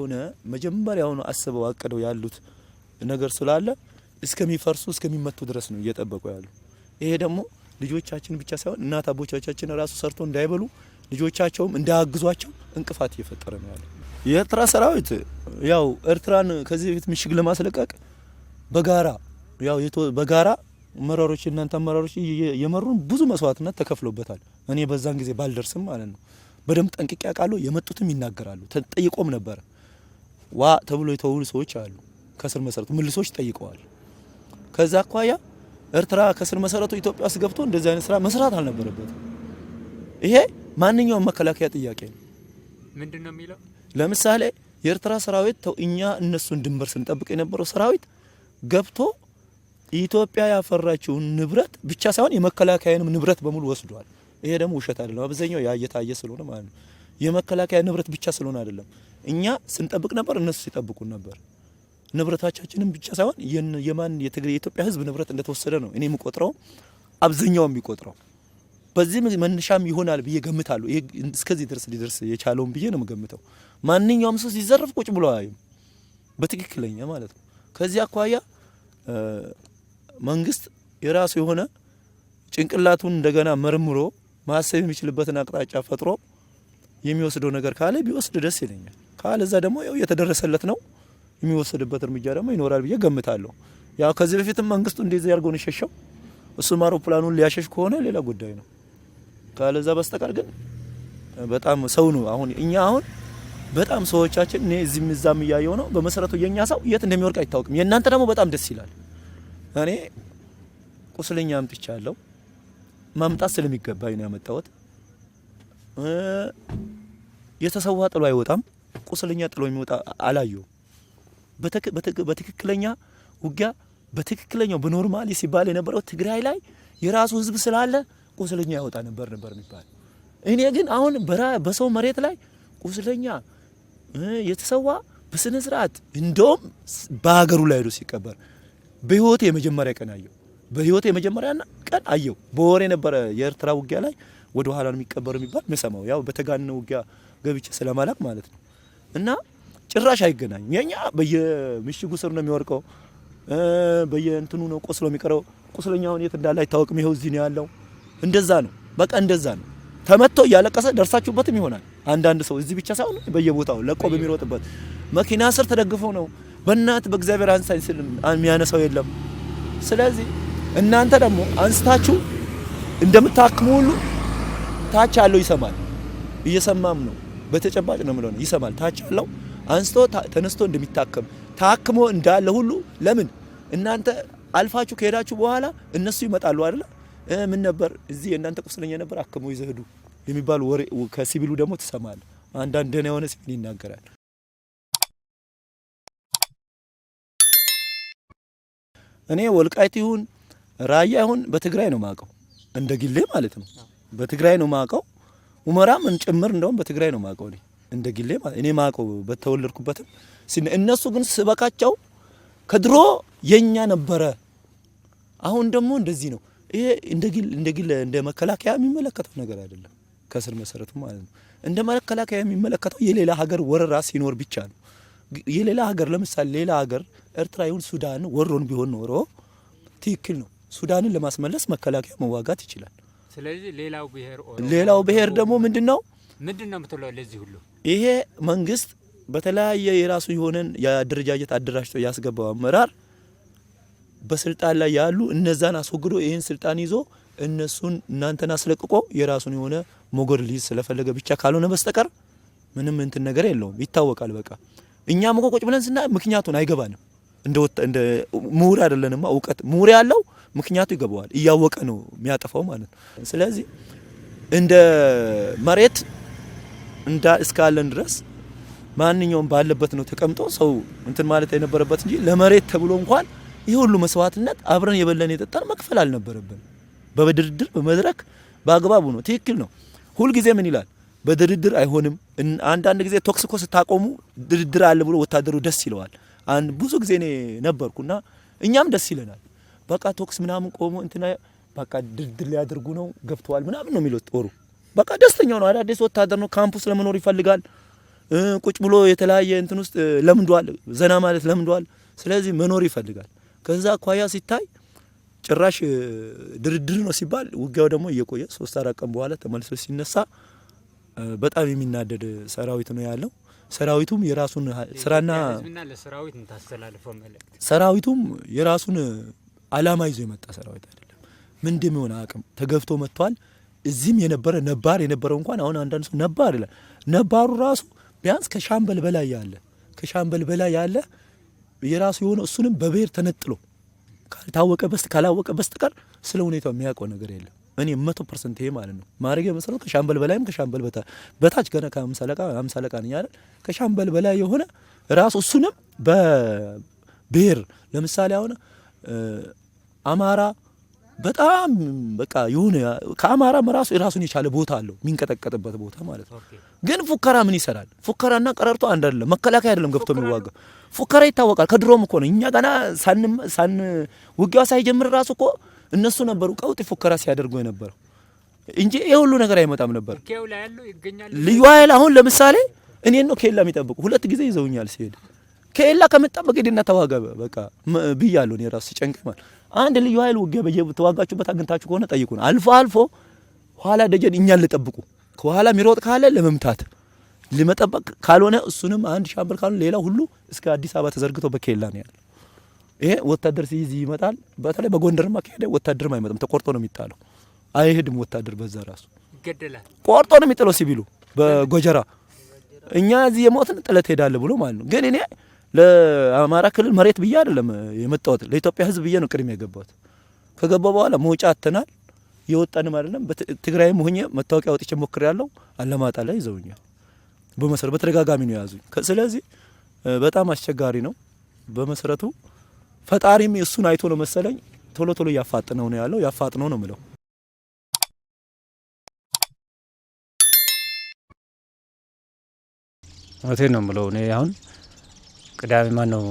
ሆነ መጀመሪያው ነው አስበው አቀደው ያሉት ነገር ስላለ እስከሚፈርሱ እስከሚመቱ ድረስ ነው እየጠበቁ ያሉ። ይሄ ደግሞ ልጆቻችን ብቻ ሳይሆን እናት አቦቻችን ራሱ ሰርቶ እንዳይበሉ ልጆቻቸውም እንዳያግዟቸው እንቅፋት እየፈጠረ ነው ያለው። የኤርትራ ሰራዊት ያው ኤርትራን ከዚህ በፊት ምሽግ ለማስለቀቅ በጋራ መራሮች እናንተ መራሮች የመሩን ብዙ መስዋዕትነት ተከፍሎበታል። እኔ በዛን ጊዜ ባልደርስም ማለት ነው በደንብ ጠንቅቄ ያውቃለሁ። የመጡትም ይናገራሉ። ተጠይቆም ነበር ተብሎ የተውሉ ሰዎች አሉ። ከስር መሰረቱ ምልሶች ጠይቀዋል። ከዛ አኳያ ኤርትራ ከስር መሰረቱ ኢትዮጵያ ውስጥ ገብቶ እንደዚህ አይነት ስራ መስራት አልነበረበትም። ይሄ ማንኛውም መከላከያ ጥያቄ ነው። ምንድነው የሚለው? ለምሳሌ የኤርትራ ሰራዊት እኛ እነሱን ድንበር ስንጠብቅ የነበረው ሰራዊት ገብቶ ኢትዮጵያ ያፈራችውን ንብረት ብቻ ሳይሆን የመከላከያንም ንብረት በሙሉ ወስዷል። ይሄ ደግሞ ውሸት አይደለም። አብዛኛው ያየታየ ስለሆነ ማለት ነው። የመከላከያ ንብረት ብቻ ስለሆነ አይደለም። እኛ ስንጠብቅ ነበር፣ እነሱ ሲጠብቁ ነበር። ንብረታችንን ብቻ ሳይሆን የኢትዮጵያ ሕዝብ ንብረት እንደተወሰደ ነው እኔ የምቆጥረው፣ አብዛኛው የሚቆጥረው። በዚህ መነሻም ይሆናል ብዬ ገምታለሁ። ይሄ እስከዚህ ድረስ ሊደርስ የቻለውን ብዬ ነው የምገምተው። ማንኛውም ሰው ሲዘርፍ ቁጭ ብሎ አያዩም፣ በትክክለኛ ማለት ነው። ከዚህ አኳያ መንግስት የራሱ የሆነ ጭንቅላቱን እንደገና መርምሮ ማሰብ የሚችልበትን አቅጣጫ ፈጥሮ የሚወስደው ነገር ካለ ቢወስድ ደስ ይለኛል። ካለዛ ደግሞ ያው የተደረሰለት ነው የሚወሰድበት እርምጃ ደግሞ ይኖራል ብዬ ገምታለሁ። ያው ከዚህ በፊትም መንግስቱ እንደዚህ ያርገው ነው ሸሸው። እሱም አውሮፕላኑን ሊያሸሽ ከሆነ ሌላ ጉዳይ ነው። ካለዛ በስተቀር ግን በጣም ሰው ነው እኛ በጣም ሰዎቻችን እኔ እዚህም እዛም እያየው ነው። በመሰረቱ የኛ ሰው የት እንደሚወርቅ አይታወቅም። የእናንተ ደግሞ በጣም ደስ ይላል። እኔ ቁስለኛ አምጥቻለሁ። ማምጣት ስለሚገባኝ ነው ያመጣሁት። የተሰዋ ጥሎ አይወጣም። ቁስለኛ ጥሎ የሚወጣ አላየው። በትክክለኛ ውጊያ በትክክለኛው በኖርማሊ ሲባል የነበረው ትግራይ ላይ የራሱ ህዝብ ስላለ ቁስለኛ ያወጣ ነበር የሚባል። እኔ ግን አሁን በሰው መሬት ላይ ቁስለኛ የተሰዋ በስነ ስርዓት እንደውም በሀገሩ ላይ ነው ሲቀበር በህይወት የመጀመሪያ ቀን አየው። በህይወት የመጀመሪያ ቀን አየው። በወሬ ነበረ የኤርትራ ውጊያ ላይ ወደ ኋላ ነው የሚቀበር የሚባል መሰማው። ያው በተጋነነ ውጊያ ገብቼ ስለማላቅ ማለት ነው። እና ጭራሽ አይገናኝም። የኛ በየምሽጉ ስር ነው የሚወርቀው። በየእንትኑ ነው ቆስሎ የሚቀረው። ቁስለኛውን የት እንዳለ አይታወቅም። ይሄው እዚህ ነው ያለው። እንደዛ ነው፣ በቃ እንደዛ ነው። ተመቶ እያለቀሰ ደርሳችሁበትም ይሆናል። አንዳንድ ሰው እዚህ ብቻ ሳይሆን በየቦታው ለቆ በሚሮጥበት መኪና ስር ተደግፈው ነው በእናት በእግዚአብሔር አንሳኝ ስል የሚያነሳው የለም። ስለዚህ እናንተ ደግሞ አንስታችሁ እንደምታክሙ ሁሉ ታች ያለው ይሰማል። እየሰማም ነው፣ በተጨባጭ ነው የምለው ነው። ይሰማል። ታች ያለው አንስቶ ተነስቶ እንደሚታከም ታክሞ እንዳለ ሁሉ ለምን እናንተ አልፋችሁ ከሄዳችሁ በኋላ እነሱ ይመጣሉ አይደል? ምን ነበር እዚህ እናንተ ቁስለኛ ነበር አክሞ ይዘህዱ የሚባል ወሬ ከሲቪሉ ደግሞ ትሰማል። አንዳንድ ደህና የሆነ ሲቪል ይናገራል። እኔ ወልቃይት ይሁን ራያ ይሁን በትግራይ ነው ማቀው፣ እንደ ግሌ ማለት ነው። በትግራይ ነው ማቀው። ኡመራም ጭምር እንደውም በትግራይ ነው ማቀው። እንደ ግሌ ማለት እኔ ማቀው በተወለድኩበትም እነሱ ግን ስበቃቸው ከድሮ የኛ ነበረ። አሁን ደግሞ እንደዚህ ነው። ይሄ እንደ ግል እንደ መከላከያ የሚመለከተው ነገር አይደለም። ከስር መሰረቱ ማለት ነው። እንደ መከላከያ የሚመለከተው የሌላ ሀገር ወረራ ሲኖር ብቻ ነው። የሌላ ሀገር ለምሳሌ ሌላ ሀገር ኤርትራ ይሁን ሱዳን ወሮን ቢሆን ኖሮ ትክክል ነው። ሱዳንን ለማስመለስ መከላከያ መዋጋት ይችላል። ስለዚህ ሌላው ብሔር ደግሞ ምንድነው ምትለው ለዚህ ሁሉ ይሄ መንግስት በተለያየ የራሱ የሆነን የአደረጃጀት አደራጅቶ ያስገባው አመራር በስልጣን ላይ ያሉ እነዛን አስወግዶ ይሄን ስልጣን ይዞ እነሱን እናንተን አስለቅቆ የራሱን የሆነ ሞገድ ሊይዝ ስለፈለገ ብቻ ካልሆነ በስተቀር ምንም እንትን ነገር የለውም። ይታወቃል። በቃ እኛም እኮ ቁጭ ብለን ስናይ ምክንያቱን አይገባንም። እንደ ምሁር አይደለንማ። እውቀት ምሁር ያለው ምክንያቱ ይገባዋል። እያወቀ ነው የሚያጠፋው ማለት ነው። ስለዚህ እንደ መሬት እስካለን ድረስ ማንኛውም ባለበት ነው ተቀምጦ ሰው እንትን ማለት የነበረበት እንጂ ለመሬት ተብሎ እንኳን ይህ ሁሉ መስዋዕትነት አብረን የበለን የጠጣን መክፈል አልነበረብን። በድርድር በመድረክ በአግባቡ ነው። ትክክል ነው። ሁል ጊዜ ምን ይላል? በድርድር አይሆንም። አንዳንድ ጊዜ ቶክስ እኮ ስታቆሙ ድርድር አለ ብሎ ወታደሩ ደስ ይለዋል። ብዙ ጊዜ እኔ ነበርኩና እኛም ደስ ይለናል። በቃ ቶክስ ምናምን ቆሞ እንትና በቃ ድርድር ሊያደርጉ ነው ገብተዋል ምናምን ነው የሚለው ጦሩ። በቃ ደስተኛው ነው። አዳዲስ ወታደር ነው። ካምፑስ ለመኖር ይፈልጋል። ቁጭ ብሎ የተለያየ እንትን ውስጥ ለምዷል፣ ዘና ማለት ለምዷል። ስለዚህ መኖር ይፈልጋል። ከዛ አኳያ ሲታይ ጭራሽ ድርድር ነው ሲባል ውጊያው ደግሞ እየቆየ 3-4 ቀን በኋላ ተመልሶ ሲነሳ በጣም የሚናደድ ሰራዊት ነው ያለው። ሰራዊቱም የራሱን ስራና ለሰራዊት እንታስተላልፈው መልእክት ሰራዊቱም የራሱን አላማ ይዞ የመጣ ሰራዊት አይደለም። ምን እንደሚሆን አቅም ተገፍቶ መጥቷል። እዚህም የነበረ ነባር የነበረው እንኳን አሁን አንዳንድ ሰው ነባር ይላል። ነባሩ ራሱ ቢያንስ ከሻምበል በላይ ያለ የራሱ የሆነ እሱንም በብሔር ተነጥሎ ካላወቀ በስተቀር ስለ ሁኔታው የሚያውቀው ነገር የለም። እኔ 100% ይሄ ማለት ነው ማረግ መሰለው ከሻምበል በላይም ከሻምበል በታች ገና ከ50 አለቃ ነኝ አይደል ከሻምበል በላይ የሆነ ራሱ እሱንም በብሔር ለምሳሌ አሁን አማራ በጣም በቃ የሆነ ከአማራ ራሱን የቻለ ቦታ አለው የሚንቀጠቀጥበት ቦታ ማለት ነው። ግን ፉከራ ምን ይሰራል? ፉከራና ቀረርቶ አንድ አይደለም። መከላከያ አይደለም ገብቶ የሚዋጋ ፉከራ ይታወቃል። ከድሮም እኮ ነው እኛ ገና ሳን ውጊያው ሳይጀምር ራሱ እኮ እነሱ ነበሩ ቀውጢ ፉከራ ሲያደርጉ የነበረው እንጂ ይሄ ሁሉ ነገር አይመጣም ነበር። ልዩ ኃይል አሁን ለምሳሌ እኔን ነው ኬላ የሚጠብቁ 2 ጊዜ ይዘውኛል ሲሄድ ኬላ ከመጣበቅ ሄድና ተዋጋ በቃ ብያለሁ። እኔ ራሱ ሲጨንቀኝ ማለት አንድ ልዩ ኃይል ውጊያ በየተዋጋችሁበት አግኝታችሁ ከሆነ ጠይቁን። አልፎ ኋላ ደጀን እኛን ልጠብቁ ከኋላ የሚሮጥ ካለ ለመምታት ለመጠበቅ ካልሆነ እሱንም አንድ ሻምበል ካልሆነ ሌላ ሁሉ እስከ አዲስ አበባ ተዘርግቶ በኬላ ነው ያለው። ይሄ ወታደር ሲይዝ ይመጣል። በተለይ በጎንደርማ ከሄደ ወታደርም አይመጣም፣ ተቆርጦ ነው የሚጣለው። አይሄድም ወታደር በዛ ራሱ ይገደላል። ቆርጦ ነው የሚጥለው ሲቢሉ በጎጀራ እኛ እዚህ የሞትን ጥለት ሄዳለ ብሎ ማለት ነው። ግን እኔ ለአማራ ክልል መሬት ብዬ አይደለም የመጣሁት ለኢትዮጵያ ሕዝብ ብዬ ነው ቅድም የገባሁት። ከገባው በኋላ መውጫ አተናል የወጣንም አይደለም። በትግራይም ሆኜ መታወቂያ ወጥቼ ሞክሬያለሁ። አለማጣ ላይ ይዘውኛል። በመሰረቱ በተደጋጋሚ ነው ያዙኝ። ስለዚህ በጣም አስቸጋሪ ነው። በመሰረቱ ፈጣሪም እሱን አይቶ ነው መሰለኝ ቶሎ እያፋጥነው ነው ያለው። ያፋጥነው ነው ምለው። እውነቴን ነው ምለው። እኔ አሁን ቅዳሜ ማነው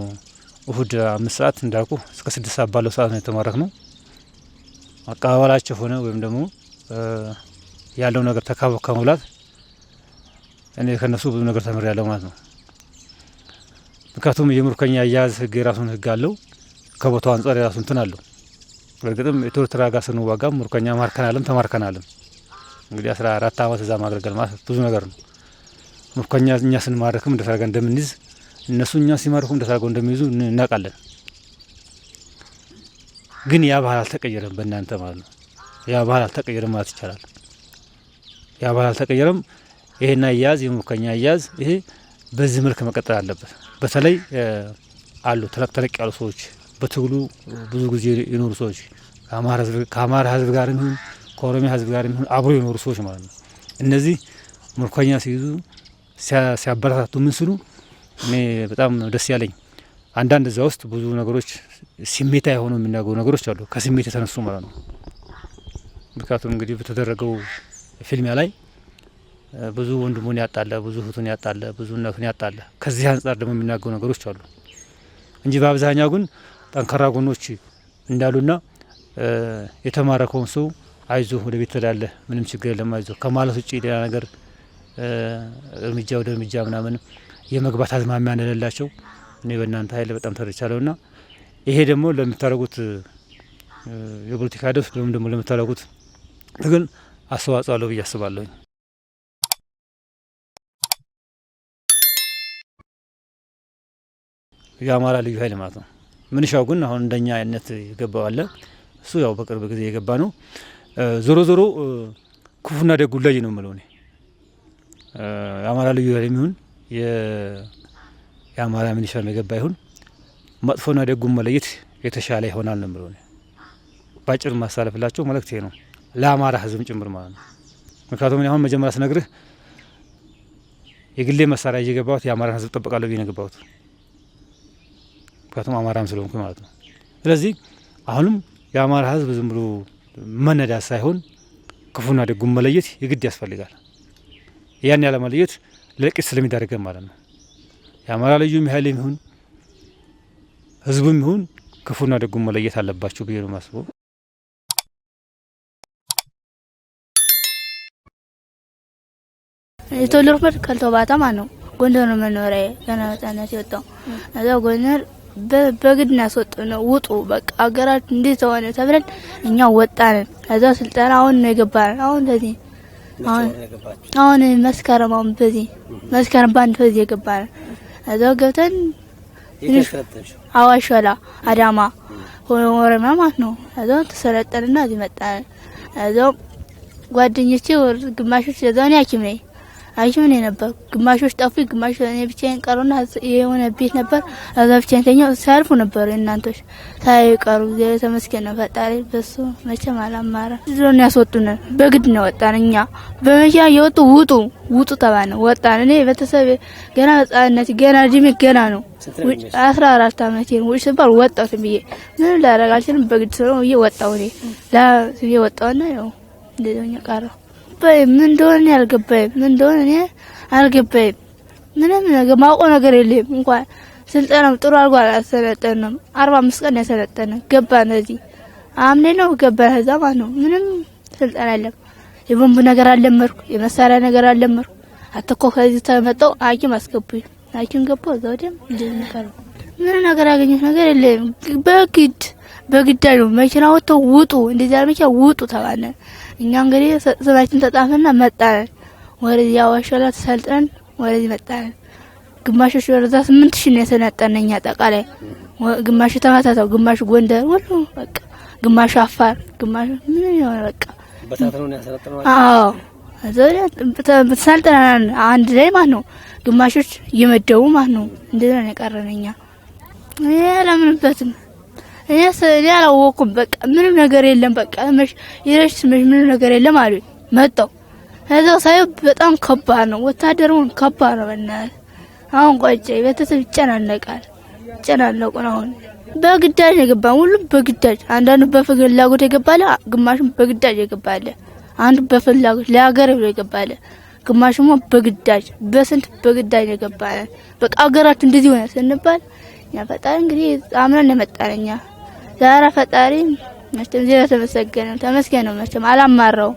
እሁድ 5 ሰዓት እንዳልኩ እስከ 6 ሰዓት ባለው ሰዓት ነው የተማረክ ነው። አቀባበላቸው ሆነ ወይም ደግሞ ያለው ነገር ተካበከ ከመብላት እኔ ከነሱ ብዙ ነገር ተምሬያለሁ ማለት ነው። ምክንያቱም የምርኮኛ አያያዝ ህግ የራሱን ህግ አለው። ከቦታው አንጻር የራሱ እንትን አለው። በእርግጥም የኤርትራ ጋር ስንዋጋ ምርኮኛ ማርከናልም ተማርከናልም። እንግዲህ 14 ዓመት እዛ ማገልገል ማለት ብዙ ነገር ነው። ምርኮኛ እኛ ስንማረክም እንደታርጋ እንደምንይዝ እነሱ እኛ ሲማርኩም እንደታርጋው እንደሚይዙ እናውቃለን። ግን ያ ባህል አልተቀየረም በእናንተ ማለት ነው። ያ ባህል አልተቀየረም ማለት ይቻላል። ያ ባህል አልተቀየረም። ይሄና አያያዝ የምርኮኛ አያያዝ ይሄ በዚህ መልክ መቀጠል አለበት። በተለይ አሉ ተለቅ ያሉ ሰዎች በትግሉ ብዙ ጊዜ የኖሩ ሰዎች ከአማራ ህዝብ ጋር ይሁን ከኦሮሚያ ህዝብ ጋር ይሁን አብሮ የኖሩ ሰዎች ማለት ነው። እነዚህ ምርኮኛ ሲይዙ ሲያበረታቱ ምን ስሉ እኔ በጣም ደስ ያለኝ አንዳንድ እዛ ውስጥ ብዙ ነገሮች ስሜታ የሆኑ የሚናገሩ ነገሮች አሉ፣ ከስሜት የተነሱ ማለት ነው። ምክንያቱም እንግዲህ በተደረገው ፊልሚያ ላይ ብዙ ወንድሙን ያጣለ፣ ብዙ እህቱን ያጣለ፣ ብዙ እናቱን ያጣለ ከዚህ አንጻር ደግሞ የሚናገሩ ነገሮች አሉ እንጂ በአብዛኛው ግን ጠንካራ ጎኖች እንዳሉና የተማረከውን ሰው አይዞ ወደ ቤት ተዳለ ምንም ችግር የለም አይዞ ከማለት ውጪ ሌላ ነገር እርምጃ ወደ እርምጃ ምናምን የመግባት አዝማሚያ እንደሌላቸው እኔ በእናንተ ኃይል በጣም ተረድቻለሁና ይሄ ደግሞ ለምታደርጉት የፖለቲካ ደስ ደግሞ ለምታደርጉት ትግል አስተዋጽኦ አለው ብዬ አስባለሁ። የአማራ ልዩ ኃይል ማለት ነው። ምንሻው ግን አሁን እንደኛ አይነት የገባው አለ። እሱ ያው በቅርብ ጊዜ የገባ ነው። ዞሮ ክፉና ደጉ ላይ ነው የምለው እኔ። የአማራ ልዩ ኃይል የሚሆን የአማራ ሚኒሻም የገባ ይሁን መጥፎና ደጉን መለየት የተሻለ ይሆናል ነው የምለው እኔ። ባጭር ማሳለፍላቸው መልእክት ይሄ ነው ለአማራ ህዝብ ጭምር ማለት ነው። ምክንያቱም አሁን መጀመሪያ ስነግርህ የግሌ መሳሪያ እየገባሁት የአማራ ህዝብ ጠብቃለሁ ብዬ ነው የገባሁት። ምክንያቱም አማራም ስለሆንኩ ማለት ነው። ስለዚህ አሁንም የአማራ ህዝብ ዝም ብሎ መነዳት ሳይሆን ክፉና ደጉን መለየት የግድ ያስፈልጋል። ያን ያለ መለየት ለቂት ስለሚዳርገን ማለት ነው። የአማራ ልዩ ኃይል የሚሆን ህዝቡም ይሁን ክፉና ደጉን መለየት አለባቸው ብዬ ነው የማስበው። የተወለድኩበት ከልተባታ ማለት ነው። ጎንደር ነው መኖሪያ ገና ህፃናት የወጣው እዛው ጎንደር በግድ ነው ውጡ በቃ አገራችን እንዴት ሆነ ተብለን እኛ ወጣን። ከዛ ስልጠና አሁን ነው የገባን። አሁን መስከረም በዚህ መስከረም ባንድ በዚህ የገባን እዛው ገብተን አዋሽላ አዳማ ሆረማ ማለት ነው። እዛው ተሰለጠንና እዚህ መጣን። እዛው ጓደኞቼ ግማሾች እዛው ሐኪም ነኝ ነበር። ግማሾች ጠፉ፣ ግማሽ እኔ ብቻዬን ቀሩና የሆነ ቤት ነበር እዛ ብቻዬን ተኛው። ሳልፉ ነበር እናንተሽ ሳይቀሩ ተመስገን ነው ፈጣሪ በሱ መቼም አላማረ። ዝሮን ያስወጡን በግድ ነው ወጣን። እኛ በመኪና የወጡ ውጡ ተባለ ወጣን። እኔ ቤተሰብ ገና ህፃንነት ገና እድሜ ገና ነው 14 አመቴ ነው ሲባል ወጣሁ ብዬ ምን ላደርጋችን በግድ ነው ወጣሁ። እኔ ለዚህ ወጣውና ያው እንደኛ ቀረው ምን እንደሆነ አልገባኝም። ምንም ነገር ማውቀው ነገር የለም። እንኳን ስልጠናው ጥሩ አድርጎ አልሰለጠንም። 45 ቀን ያሰለጠነ ገባን። እዚህ አምኔ ነው ገባን። እዛ ማለት ነው ምንም ስልጠና የለም። የቦምብ ነገር አልለመድኩ፣ የመሳሪያ ነገር አልለመድኩ። አትኮ ከዚህ ተመጣው ሐኪም አስገቡኝ። ሐኪም ገባው እዛው ደም እንደነበር ምንም ነገር ያገኘሁት ነገር የለም። በግዳጅ ነው መኪና ወጥተው ውጡ እንደዚህ አልመቻ ውጡ ተባለ። እኛ እንግዲህ ስማችን ተጣፈና መጣን። ወደዚህ አዋሽላ ተሰልጠን ወደዚህ መጣን። ግማሾች ወደዛ 8000 ነው የሰለጠነኛ አጠቃላይ ግማሽ ተማታታው ግማሽ ጎንደር ሁሉ በቃ ግማሽ አፋር ግማሽ ምን ነው በቃ በታተነው ያሰለጠነው። አዎ አዘሪያ ተሰልጠናን አንድ ላይ ማለት ነው። ግማሾች እየመደቡ ማለት ነው። እንደዛ ነው የቀረነኛ ያለምንበትም እኔ አላወኩም። በቃ ምንም ነገር የለም። በቃ ምንም ነገር የለም አሉ መጣው። እዛው ሳይው በጣም ከባድ ነው። ወታደሩን ከባድ ነው። በእናትህ አሁን ቆጨ ቤተሰብ ይጨናነቃል። አሁን በግዳጅ የገባን ሁሉም በግዳጅ አንዳንዱ በፍላጎት የገባለ፣ ግማሹም በግዳጅ የገባለ፣ አንዱ በፍላጎት ለሀገር ብሎ የገባለ፣ ግማሹም በግዳጅ በስንት በግዳጅ የገባለ። በቃ ሀገራችን እንደዚህ ሆነ ስንባል ያ ፈጣሪ እንግዲህ አምነን የመጣነኛ ዛሬ ፈጣሪ መቼም ዜና ተመስገን ነው። መቼም አላማራው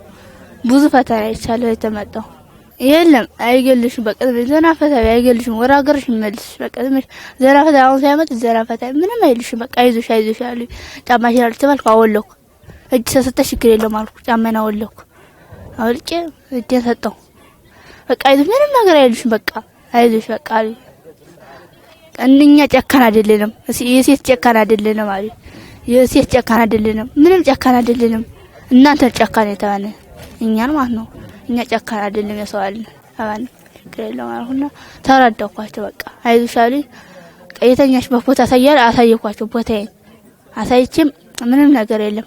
ብዙ ፈተና ይቻላል የተመጣው የለም አይገልሽም። በቃ ዘና ፈታ አይገልሽም። ወራ ሀገርሽ ይመልስ በቃ ዘና ፈታ አሁን ሳይመጥ ዘና ፈታ ምንም አይልሽም። በቃ አይዞሽ አሉ ጫማሽ አልተባልኩ አወለኩ እጅ ሰሰተሽ ችግር የለም አልኩ። ጫማና አወለኩ አውልቄ እጅ ሰጠው በቃ አይዞሽ ምንም ነገር አይልሽም። በቃ አይዞሽ በቃ አሉ። እንደኛ ጨካን አይደለንም። የሴት ጨካን አይደለንም አሉ። የሴት ጨካን አይደለንም። ምንም ጨካን አይደለንም። እናንተ ጨካን የተባለ እኛን ማለት ነው። እኛ ጨካን አይደለም ያሰዋልን አባን ከሌለው አሁንና ተራዳኳቸው። በቃ አይዞሽ አሉኝ። ቀይተኛሽ በፎቶ አሳየኳቸው። ቦታዬን አሳይቼም ምንም ነገር የለም